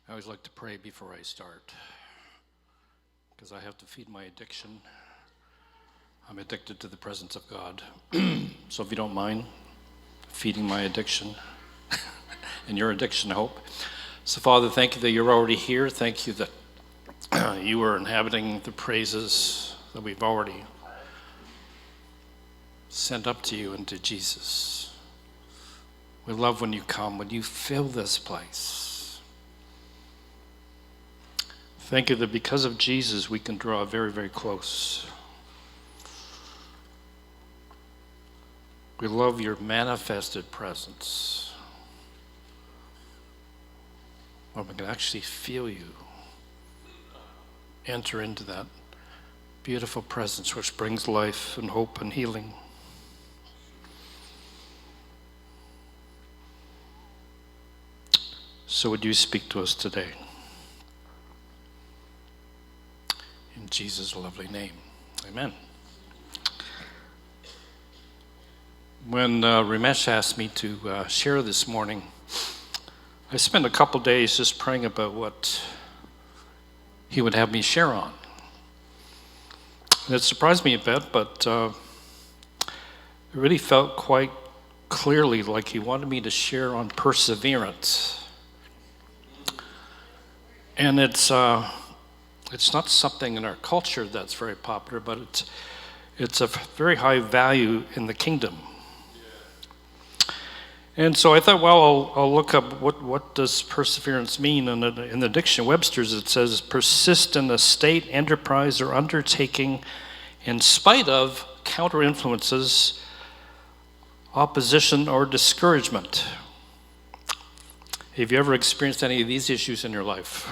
I always like to pray before I start because I have to feed my addiction. I'm addicted to the presence of God. So if you don't mind feeding my addiction and your addiction, I hope. So Father, thank you that you're already here. Thank you that you are inhabiting the praises that we've already sent up to you and to Jesus. We love when you come, when you fill this place. Thank you that because of Jesus, we can draw very, very close. We love your manifested presence, where we can actually feel you enter into that beautiful presence which brings life and hope and healing. So would you speak to us today? In Jesus' lovely name, amen. When Ramesh asked me to share this morning, I spent a couple days just praying about what he would have me share on. And it surprised me a bit, but it really felt quite clearly like he wanted me to share on perseverance. And it's not something in our culture that's very popular, but it's a very high value in the kingdom. And so I thought, well, I'll look up what does perseverance mean. And in the dictionary, Webster's, it says persist in a state, enterprise, or undertaking in spite of counter influences, opposition, or discouragement. Have you ever experienced any of these issues in your life?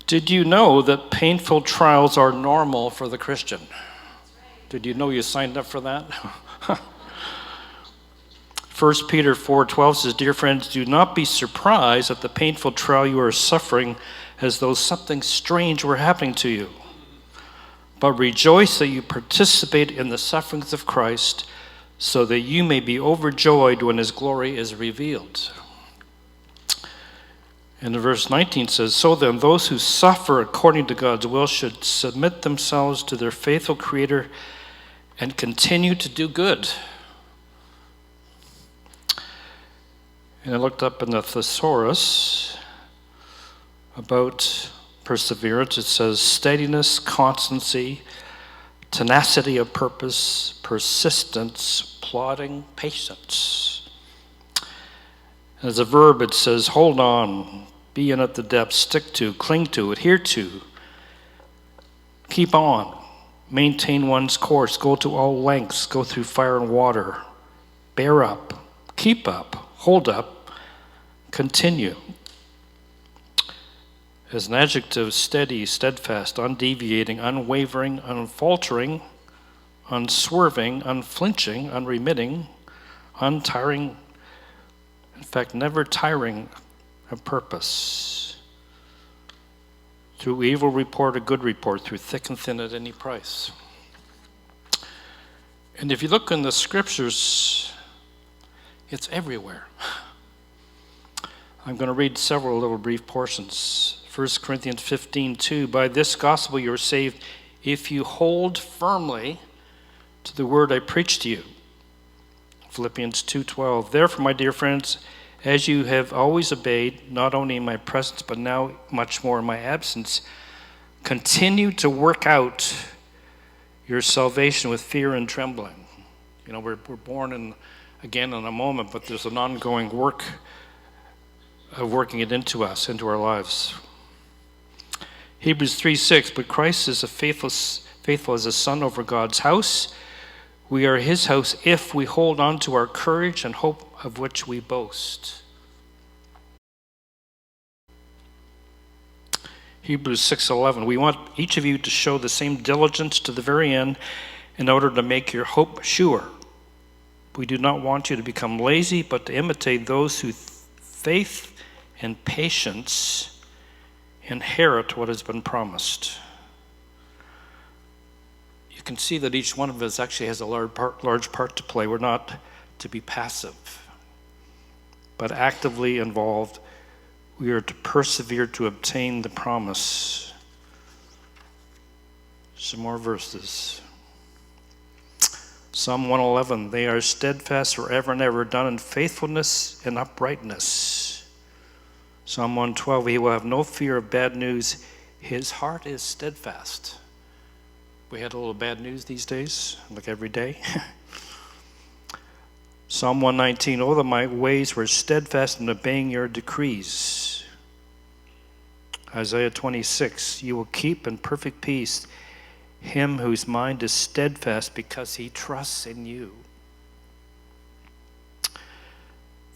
Did you know that painful trials are normal for the Christian? Did you know you signed up for that? 1 Peter 4:12 says, "Dear friends, do not be surprised at the painful trial you are suffering as though something strange were happening to you. But rejoice that you participate in the sufferings of Christ, so that you may be overjoyed when his glory is revealed." And verse 19 says, "So then, those who suffer according to God's will should submit themselves to their faithful Creator and continue to do good." And I looked up in the thesaurus about perseverance. It says steadiness, constancy, tenacity of purpose, persistence, plodding, patience. As a verb, it says hold on, be in at the depths, stick to, cling to, adhere to, keep on, maintain one's course, go to all lengths, go through fire and water, bear up, keep up, hold up, continue. As an adjective, steady, steadfast, undeviating, unwavering, unfaltering, unswerving, unflinching, unremitting, untiring, in fact, never tiring of purpose. Through evil report, a good report, through thick and thin at any price. And if you look in the scriptures, it's everywhere. I'm going to read several little brief portions. 1 Corinthians 15:2, "By this gospel you are saved if you hold firmly to the word I preached to you." Philippians 2:12, "Therefore, my dear friends, as you have always obeyed, not only in my presence, but now much more in my absence, continue to work out your salvation with fear and trembling." You know, we're born again in a moment, but there's an ongoing work of working it into us, into our lives. Hebrews 3:6, "But Christ is faithful as a son over God's house. We are his house if we hold on to our courage and hope of which we boast." Hebrews 6:11, "We want each of you to show the same diligence to the very end in order to make your hope sure. We do not want you to become lazy, but to imitate those who faith and patience inherit what has been promised." You can see that each one of us actually has a large part to play. We're not to be passive, but actively involved we are to persevere to obtain the promise. Some more verses. Psalm 111, they are steadfast forever and ever, done in faithfulness and uprightness. Psalm 112, he will have no fear of bad news. His heart is steadfast. We had a little bad news these days, like every day. Psalm 119, oh, that my ways were steadfast in obeying your decrees. Isaiah 26, you will keep in perfect peace him whose mind is steadfast because he trusts in you.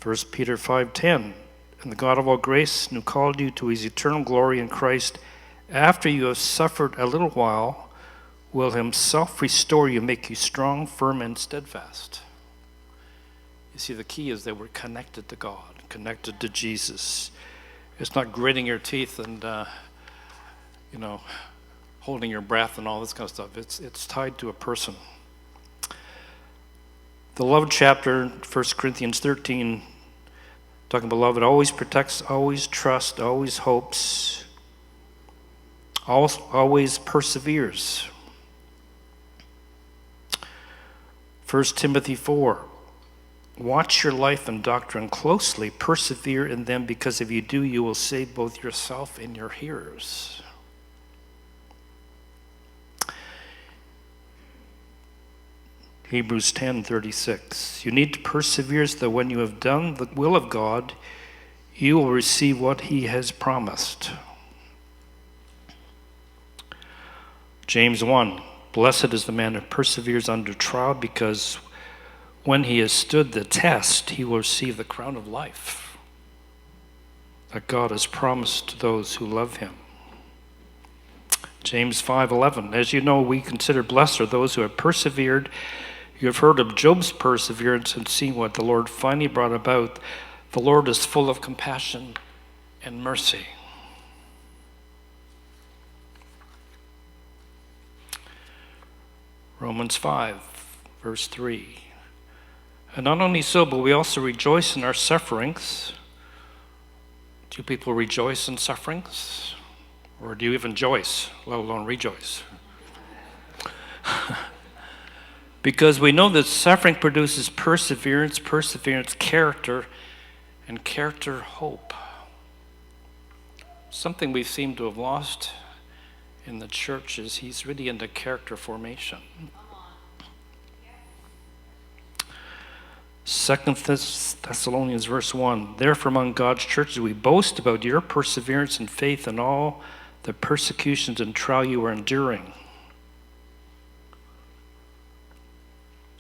1 Peter 5:10, and the God of all grace, who called you to his eternal glory in Christ, after you have suffered a little while, will himself restore you, make you strong, firm, and steadfast. You see, the key is that we're connected to God, connected to Jesus. It's not gritting your teeth and, holding your breath and all this kind of stuff. It's tied to a person. The love chapter, 1 Corinthians 13, talking about love, it always protects, always trusts, always hopes, always perseveres. 1 Timothy 4, watch your life and doctrine closely, persevere in them, because if you do, you will save both yourself and your hearers. Hebrews 10:36. You need to persevere so that when you have done the will of God, you will receive what he has promised. James 1. Blessed is the man who perseveres under trial, because when he has stood the test, he will receive the crown of life that God has promised to those who love him. James 5:11. As you know, we consider blessed are those who have persevered. You have heard of Job's perseverance and seen what the Lord finally brought about. The Lord is full of compassion and mercy. Romans 5, verse 3. And not only so, but we also rejoice in our sufferings. Do people rejoice in sufferings? Or do you even joyce, let alone rejoice? Because we know that suffering produces perseverance, perseverance, character, and character, hope. Something we seem to have lost in the church is he's really into character formation. 2 Thessalonians verse 1, therefore among God's churches we boast about your perseverance and faith in all the persecutions and trial you are enduring.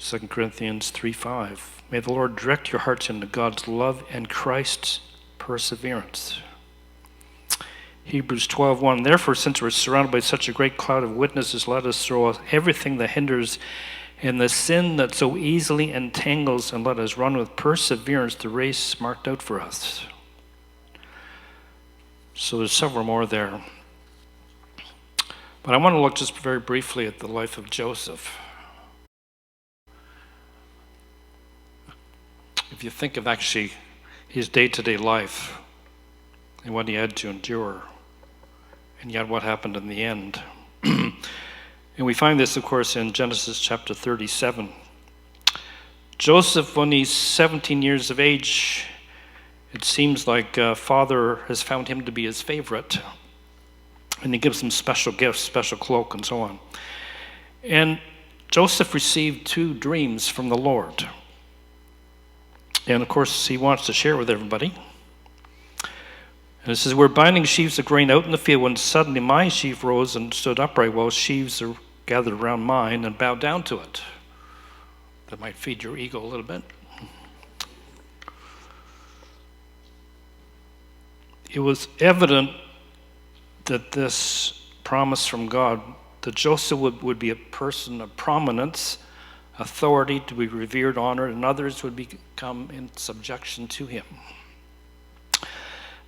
2 Corinthians 3:5, may the Lord direct your hearts into God's love and Christ's perseverance. Hebrews 12:1, therefore since we're surrounded by such a great cloud of witnesses, let us throw out everything that hinders and the sin that so easily entangles, and let us run with perseverance the race marked out for us. So there's several more there. But I want to look just very briefly at the life of Joseph. If you think of actually his day-to-day life and what he had to endure, and yet what happened in the end. And we find this, of course, in Genesis chapter 37. Joseph, when he's 17 years of age, it seems like father has found him to be his favorite. And he gives him special gifts, special cloak, and so on. And Joseph received 2 dreams from the Lord. And of course, he wants to share with everybody. And it says, we're binding sheaves of grain out in the field when suddenly my sheaf rose and stood upright while sheaves are gathered around mine and bowed down to it. That might feed your ego a little bit. It was evident that this promise from God, that Joseph would be a person of prominence, authority, to be revered, honored, and others would become in subjection to him.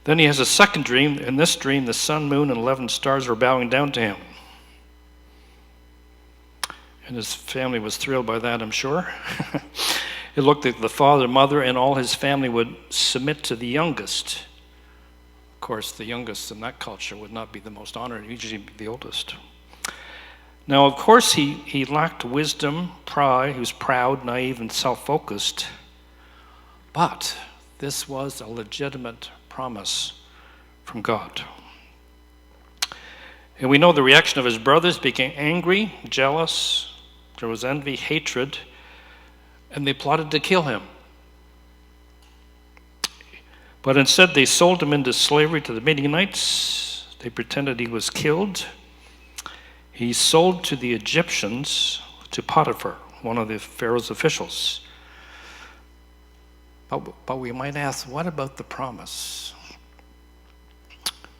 Then he has a second dream. In this dream, the sun, moon, and 11 stars were bowing down to him. And his family was thrilled by that, I'm sure. It looked like the father, mother, and all his family would submit to the youngest Of course, the youngest in that culture would not be the most honored, usually be the oldest. Now, of course, he lacked wisdom, pride. He was proud, naive, and self-focused. But this was a legitimate promise from God. And we know the reaction of his brothers became angry, jealous. There was envy, hatred, and they plotted to kill him. But instead, they sold him into slavery to the Midianites. They pretended he was killed. He's sold to the Egyptians, to Potiphar, one of the Pharaoh's officials. But we might ask, what about the promise?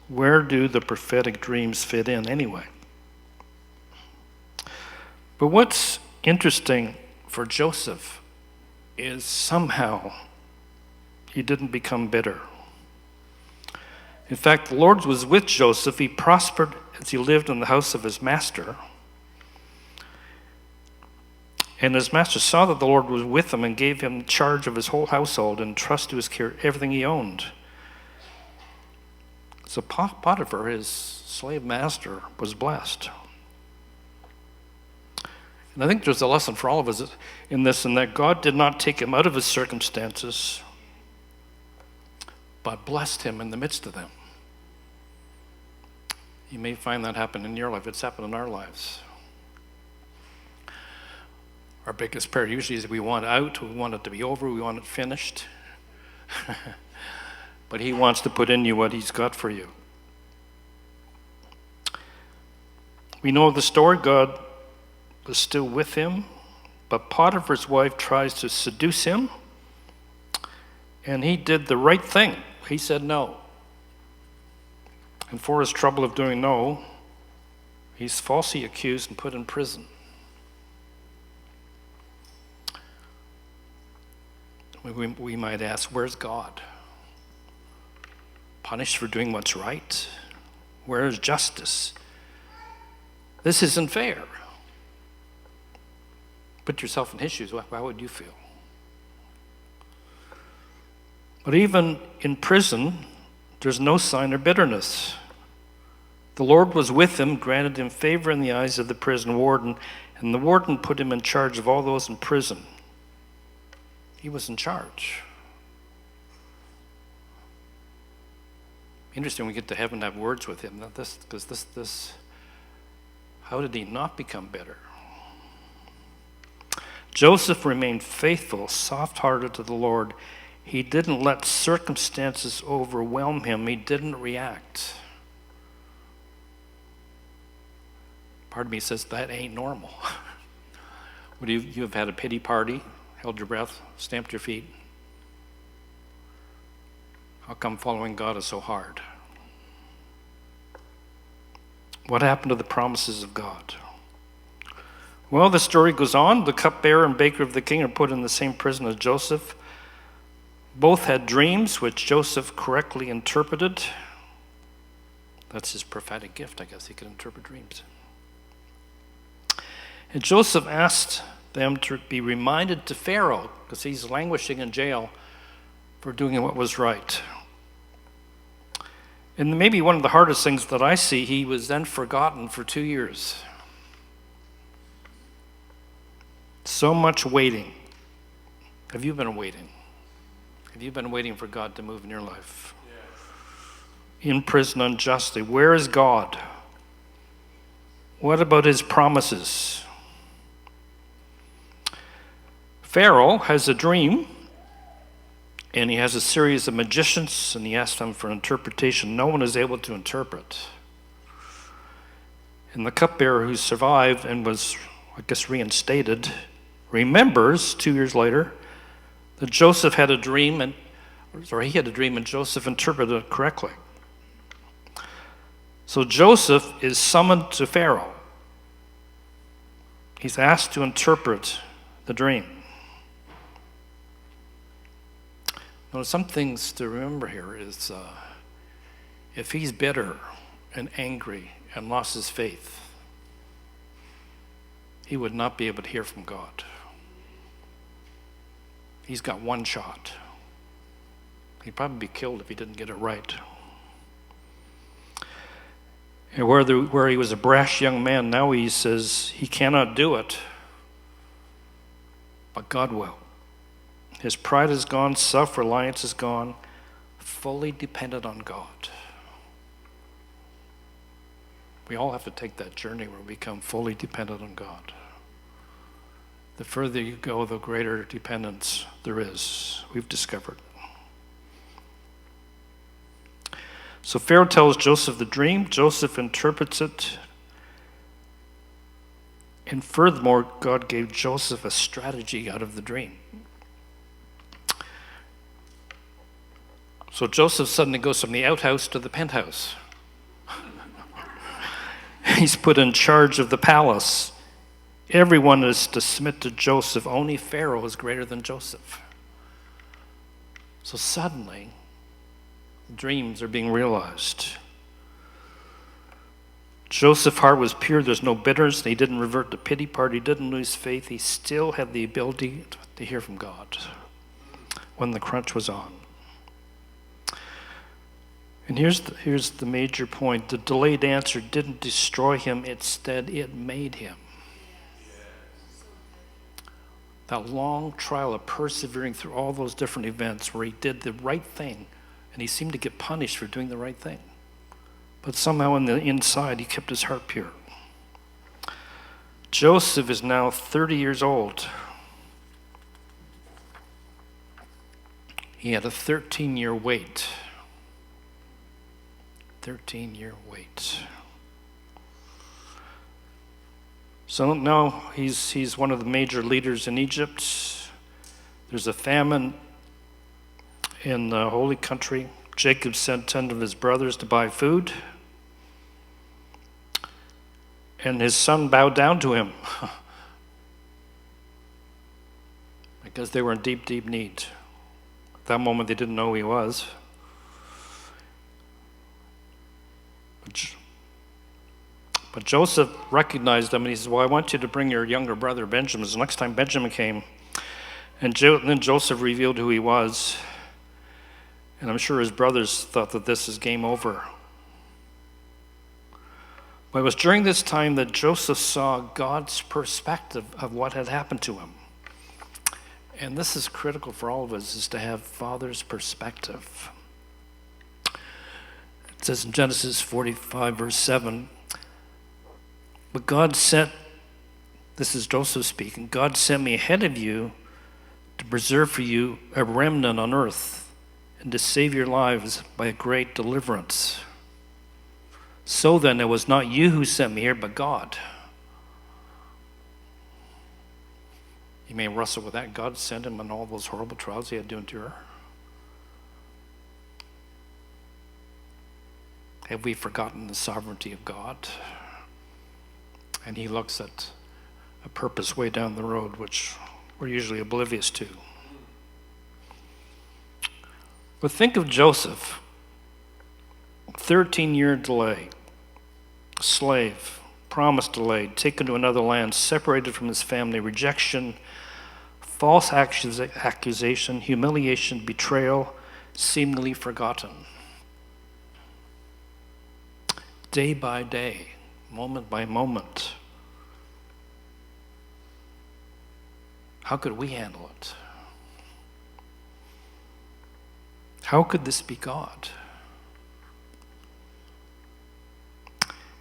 Where do the prophetic dreams fit in anyway? But what's interesting for Joseph is somehow he didn't become bitter. In fact, the Lord was with Joseph. He prospered as he lived in the house of his master. And his master saw that the Lord was with him and gave him charge of his whole household and trust to his care everything he owned. So Potiphar, his slave master, was blessed. And I think there's a lesson for all of us in this, in that God did not take him out of his circumstances, but blessed him in the midst of them. You may find that happen in your life. It's happened in our lives. Our biggest prayer usually is we want out, we want it to be over, we want it finished. But he wants to put in you what he's got for you. We know the story. God was still with him, but Potiphar's wife tries to seduce him, and he did the right thing. He said no. And for his trouble of doing no, he's falsely accused and put in prison. We might ask, where's God? Punished for doing what's right? Where is justice? This isn't fair. Put yourself in his shoes. How would you feel? But even in prison, there's no sign of bitterness. The Lord was with him, granted him favor in the eyes of the prison warden, and the warden put him in charge of all those in prison. He was in charge. Interesting, we get to heaven to have words with him. How did he not become bitter? Joseph remained faithful, soft-hearted to the Lord. He didn't let circumstances overwhelm him. He didn't react. Part of me says that ain't normal. Would you have had a pity party, held your breath, stamped your feet? How come following God is so hard? What happened to the promises of God? Well, the story goes on. The cupbearer and baker of the king are put in the same prison as Joseph. Both had dreams, which Joseph correctly interpreted. That's his prophetic gift, I guess. He could interpret dreams. And Joseph asked them to be reminded to Pharaoh, because he's languishing in jail for doing what was right. And maybe one of the hardest things that I see, he was then forgotten for 2 years. So much waiting. Have you been waiting? Have you been waiting for God to move in your life? Yes. In prison unjustly. Where is God? What about his promises? Pharaoh has a dream, and he has a series of magicians, and he asks them for interpretation. No one is able to interpret. And the cupbearer who survived and was, I guess, reinstated, remembers 2 years later that Joseph had a dream, and Joseph interpreted it correctly. So Joseph is summoned to Pharaoh. He's asked to interpret the dream. Now, some things to remember here is if he's bitter and angry and lost his faith, he would not be able to hear from God. He's got one shot. He'd probably be killed if he didn't get it right. And where he was a brash young man, now he says he cannot do it, but God will. His pride is gone, self-reliance is gone, fully dependent on God. We all have to take that journey where we become fully dependent on God. The further you go, the greater dependence there is, we've discovered. So Pharaoh tells Joseph the dream. Joseph interprets it. And furthermore, God gave Joseph a strategy out of the dream. So Joseph suddenly goes from the outhouse to the penthouse. He's put in charge of the palace. Everyone is to submit to Joseph. Only Pharaoh is greater than Joseph. So suddenly, dreams are being realized. Joseph's heart was pure. There's no bitterness. He didn't revert to pity party. He didn't lose faith. He still had the ability to hear from God when the crunch was on. And here's the major point. The delayed answer didn't destroy him. Instead, it made him. That long trial of persevering through all those different events where he did the right thing, and he seemed to get punished for doing the right thing. But somehow on the inside, he kept his heart pure. Joseph is now 30 years old. He had a 13-year wait. 13-year wait. So now he's one of the major leaders in Egypt. There's a famine in the holy country. Jacob sent 10 of his brothers to buy food. And his son bowed down to him because they were in deep, deep need. At that moment, they didn't know who he was. But Joseph recognized them, and he says, well, I want you to bring your younger brother Benjamin. So next time Benjamin came, and then Joseph revealed who he was. And I'm sure his brothers thought that this is game over. But it was during this time that Joseph saw God's perspective of what had happened to him. And this is critical for all of us, is to have Father's perspective. It says in Genesis 45, verse 7, but God sent, this is Joseph speaking, God sent me ahead of you to preserve for you a remnant on earth and to save your lives by a great deliverance. So then, it was not you who sent me here, but God. You may wrestle with that. God sent him on all those horrible trials he had to endure. Have we forgotten the sovereignty of God? And he looks at a purpose way down the road, which we're usually oblivious to. But think of Joseph. 13-year delay, slave, promise delayed, taken to another land, separated from his family, rejection, false accusation, humiliation, betrayal, seemingly forgotten. Day by day, moment by moment. How could we handle it? How could this be God?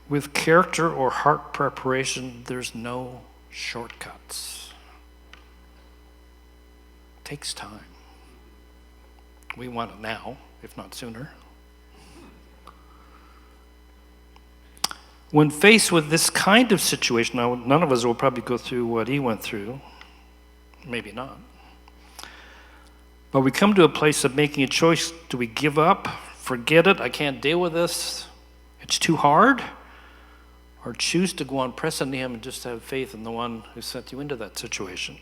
With character or heart preparation, there's no shortcuts. It takes time. We want it now, if not sooner. When faced with this kind of situation, now none of us will probably go through what he went through. Maybe not. But we come to a place of making a choice. Do we give up? Forget it? I can't deal with this. It's too hard? Or choose to go on, press into him, and just have faith in the one who sent you into that situation.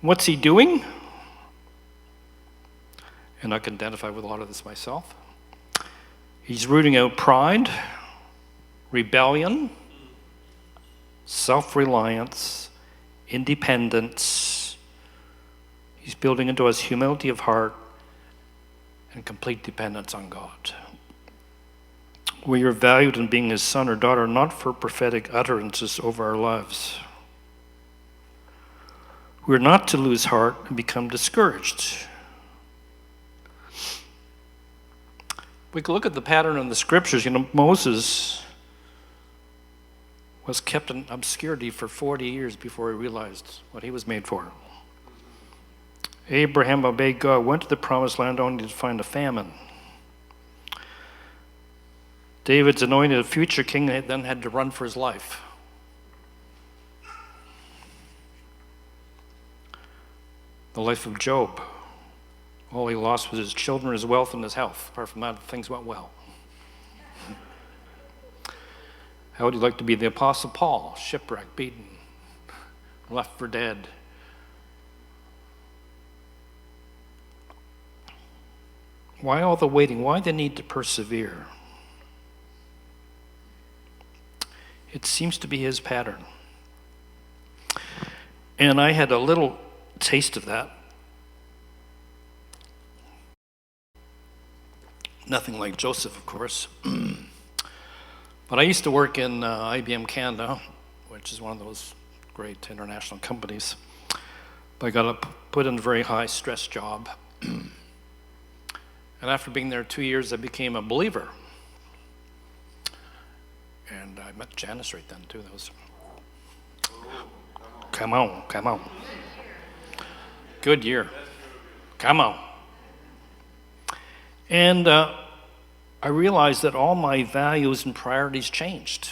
What's he doing? And I can identify with a lot of this myself. He's rooting out pride, rebellion, self-reliance, independence. He's building into us humility of heart and complete dependence on God. We are valued in being his son or daughter, not for prophetic utterances over our lives. We're not to lose heart and become discouraged. We can look at the pattern in the scriptures. Moses was kept in obscurity for 40 years before he realized what he was made for. Abraham obeyed God, went to the promised land only to find a famine. David's anointed future king then had to run for his life. The life of Job. All he lost was his children, his wealth, and his health. Apart from that, things went well. How would you like to be the Apostle Paul? Shipwrecked, beaten, left for dead. Why all the waiting? Why the need to persevere? It seems to be his pattern. And I had a little taste of that. Nothing like Joseph, of course. But I used to work in IBM Canada, which is one of those great international companies. But I got put in a very high stress job. And after being there 2 years, I became a believer. And I met Janice right then, too. That was, come on. Good year. Come on. And I realized that all my values and priorities changed.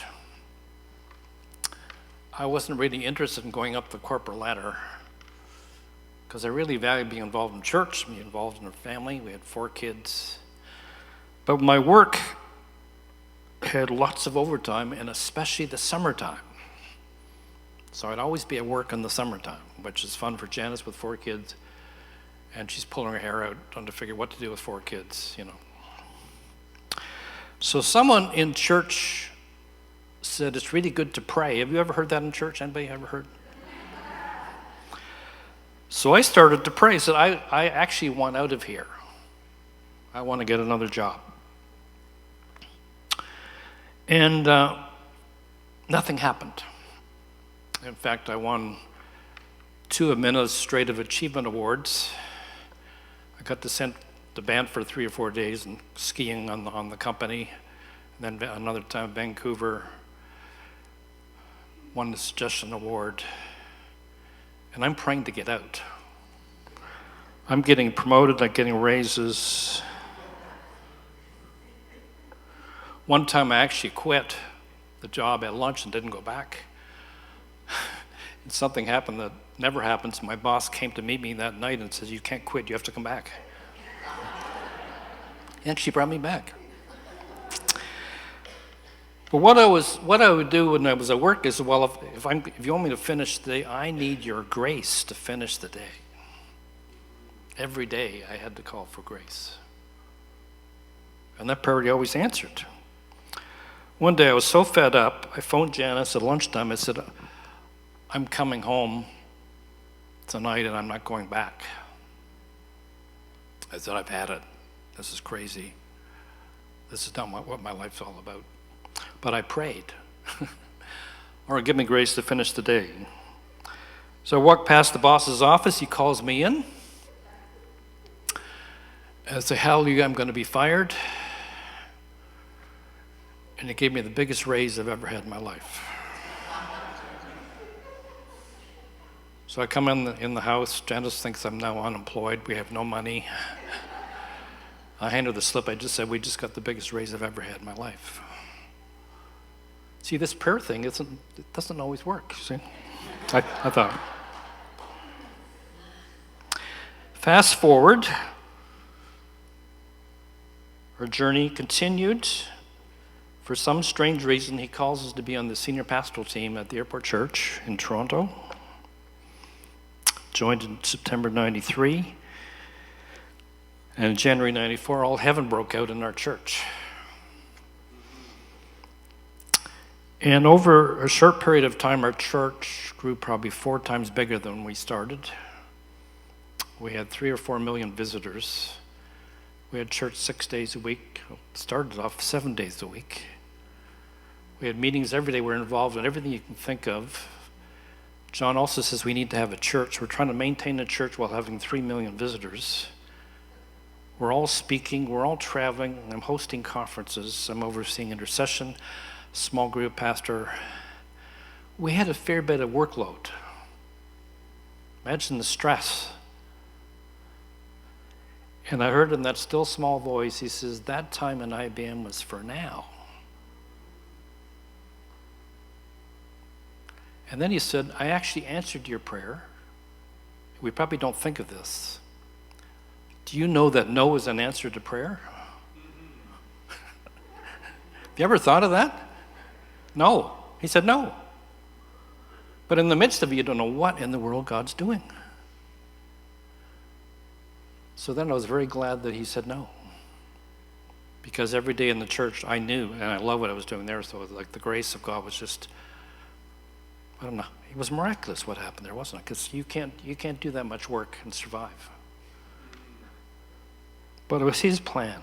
I wasn't really interested in going up the corporate ladder because I really valued being involved in church, being involved in a family. We had 4 kids. But my work had lots of overtime, and especially the summertime. So I'd always be at work in the summertime, which is fun for Janice with 4 kids. And she's pulling her hair out trying to figure what to do with 4 kids, So someone in church said it's really good to pray. Have you ever heard that in church? Anybody ever heard? So I started to pray. I said, I actually want out of here. I want to get another job. And nothing happened. In fact, I won 2 administrative achievement awards. I got to send the band for 3 or 4 days and skiing on the company. And then another time Vancouver, won the suggestion award. And I'm praying to get out. I'm getting promoted, I'm getting raises. One time I actually quit the job at lunch and didn't go back. And something happened that never happens. My boss came to meet me that night and says, "You can't quit, you have to come back." And she brought me back. But what I would do when I was at work is, well, if you want me to finish the day, I need your grace to finish the day. Every day I had to call for grace. And that prayer he always answered. One day I was so fed up, I phoned Janice at lunchtime. I said, "I'm coming home tonight and I'm not going back." I said, "I've had it. This is crazy. This is not what my life's all about." But I prayed. Lord, give me grace to finish the day. So I walked past the boss's office. He calls me in. I say, "Hallelujah, I'm going to be fired." And he gave me the biggest raise I've ever had in my life. So I come in the house. Janice thinks I'm now unemployed. We have no money. I hand her the slip. I just said, "We just got the biggest raise I've ever had in my life." See, this prayer thing, it doesn't always work, see? I thought. Fast forward. Our journey continued. For some strange reason, he calls us to be on the senior pastoral team at the Airport Church in Toronto. Joined in September 93. And in January 94, all heaven broke out in our church. And over a short period of time, our church grew probably 4 times bigger than we started. We had 3 or 4 million visitors. We had church 6 days a week. It started off 7 days a week. We had meetings every day. We're involved in everything you can think of. John also says we need to have a church. We're trying to maintain a church while having 3 million visitors. We're all speaking. We're all traveling. I'm hosting conferences. I'm overseeing intercession, small group pastor. We had a fair bit of workload. Imagine the stress. And I heard in that still small voice, he says, that time in IBM was for now. And then he said, I actually answered your prayer. We probably don't think of this. Do you know that no is an answer to prayer? Have you ever thought of that? No. He said no. But in the midst of it, you don't know what in the world God's doing. So then I was very glad that he said no. Because every day in the church I knew, and I love what I was doing there, so it was like the grace of God was just, I don't know, it was miraculous what happened there, wasn't it? Because you can't do that much work and survive. But it was his plan.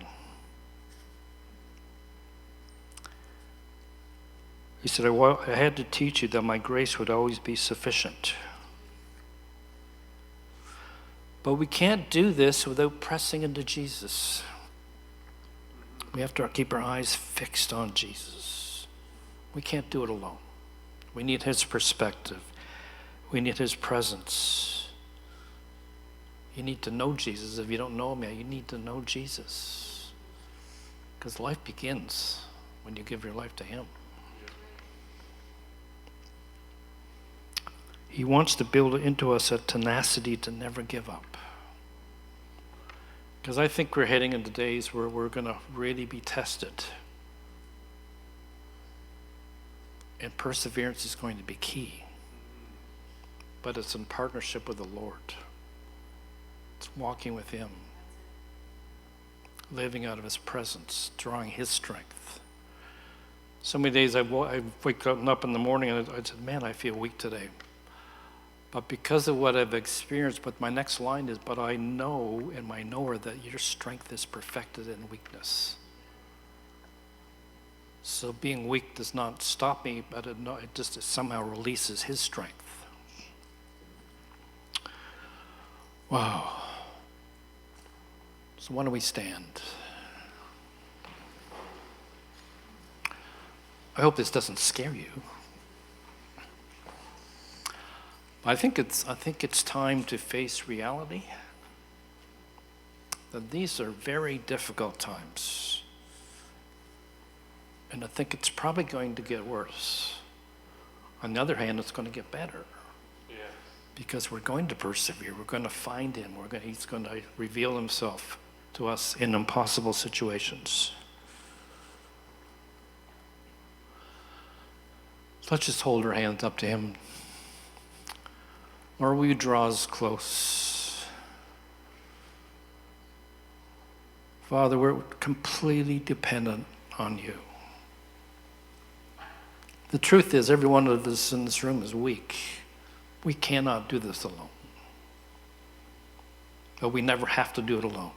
He said, I had to teach you that my grace would always be sufficient. But we can't do this without pressing into Jesus. We have to keep our eyes fixed on Jesus. We can't do it alone. We need his perspective. We need his presence. You need to know Jesus. If you don't know him yet, you need to know Jesus. Because life begins when you give your life to him. He wants to build into us a tenacity to never give up. Because I think we're heading into days where we're going to really be tested. And perseverance is going to be key. But it's in partnership with the Lord. It's walking with him. Living out of his presence, drawing his strength. So many days I wake up in the morning and I said, man, I feel weak today. But because of what I've experienced, but my next line is, but I know in my knower that your strength is perfected in weakness. So being weak does not stop me, but it just somehow releases his strength. Wow. So why don't we stand? I hope this doesn't scare you. I think it's time to face reality. That these are very difficult times. And I think it's probably going to get worse. On the other hand, it's going to get better. Yeah. Because we're going to persevere. We're going to find him. He's going to reveal himself to us in impossible situations. Let's just hold our hands up to him. Or will you draw us close? Father, we're completely dependent on you. The truth is, every one of us in this room is weak. We cannot do this alone. But we never have to do it alone.